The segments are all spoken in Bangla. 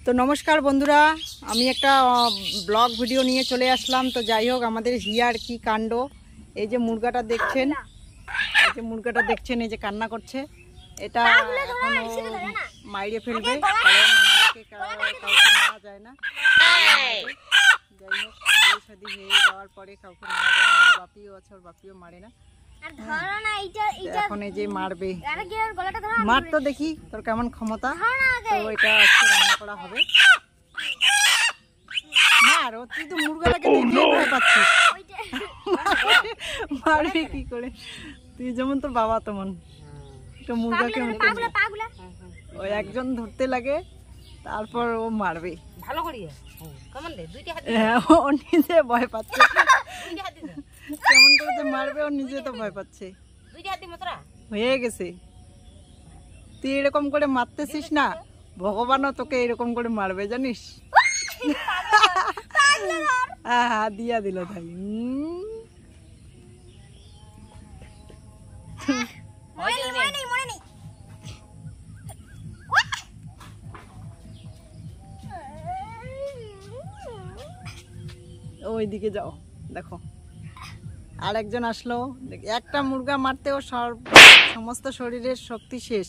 তো নমস্কার বন্ধুরা, আমি একটা ব্লগ ভিডিও নিয়ে চলে আসলাম। তো যাই হোক, আমাদের হিয়ার কি কাণ্ড। এই যে মুরগাটা দেখছেন, এই যে কান্না করছে। এটা এখনো মাইরে ফেলবে, কারণ আমাদেরকে কাউকে মারা যায় না। যাই হোক, শাদী হয়ে যাওয়ার পরে কাউকে মারা যায় না। বাপিও আছে, ওর বাপিও মারে না। এখন এই যে মারবে, মার তো দেখি তোর কেমন ক্ষমতা। তো এটা আজকে রান্না করা হবে। মার, তুই তো মুরগাটাকে দেখে ভয় পাচ্ছিস, মারবি কি করে? তুই যেমন তোর বাবা তেমন তো মুরগাকে ওই একজন ধরতে লাগে, তারপর ও মারবে ভালো করিয়ে। ও নিজে ভয় পাচ্ছে, কেমন করে যে মারবে ও নিজে তো ভয় পাচ্ছে। হয়ে গেছে, তুই এরকম করে মারতেছিস না, ভগবানও তোকে এরকম করে মারবে জানিস। হ্যাঁ, দিয়া দিল তাই। ওইদিকে যাও, দেখো আর একজন আসলো। একটা মুরগা মারতেও সমস্ত শরীরের শক্তি শেষ।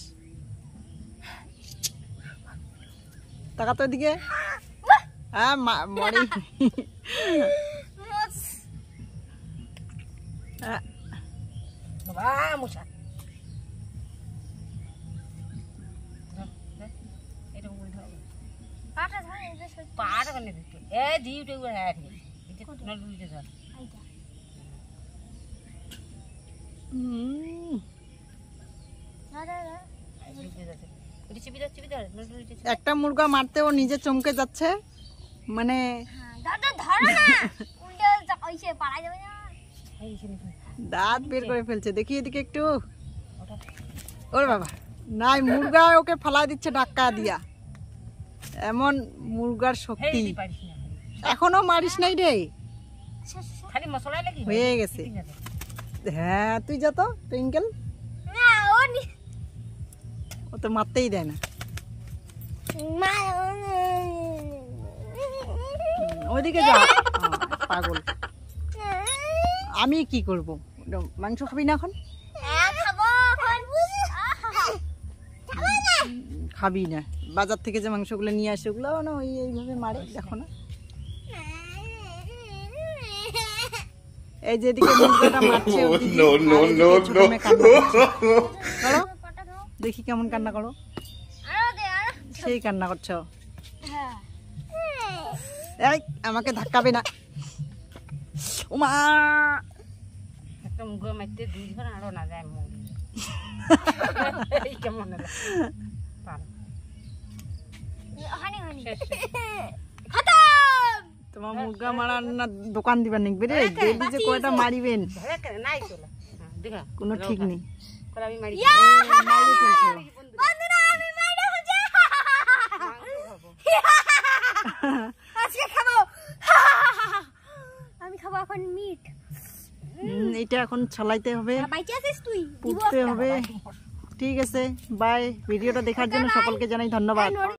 তাকা তো এদিকে। হ্যাঁ, মরি। একটা মুরগা মারতে ও নিজে চমকে যাচ্ছে, মানে দাঁত বের করে ফেলছে। দেখি এদিকে একটু। ওরে বাবা, নাই, মুরগা ওকে ফালাই দিচ্ছে ধাক্কা দিয়া। এমন মুরগার শক্তি। এখনো মারিস নাই রে, হয়ে গেছে। হ্যাঁ, তুই যা তো টুইঙ্কেল, ও তো মারতেই দেয় না। ওইদিকে যা, পাগল। আমি কি করব? মাংস খাবি না এখন? খাবি না? বাজার থেকে যে মাংসগুলো নিয়ে আসে ওগুলো না ওই এইভাবে মারে, দেখো না। এই যেদিকে মুরগাটা মারছে, দেখি কেমন কান্না করো। সেই কান্না করছো। এই, আমাকে ধাক্কাবে না। ওমা, একটা মুরগা মারতে 2 ঘন্টা আরো না যায়। কেমন তোমার মুরগা মারার না দোকান দিবেন নাকি রে? ডেলি যে কয়টা মারিবেন কোনো ঠিক নেই। এটা এখন ছলাইতে হবে, পুড়তে হবে। ঠিক আছে, বাই। ভিডিওটা দেখার জন্য সকলকে জানাই ধন্যবাদ।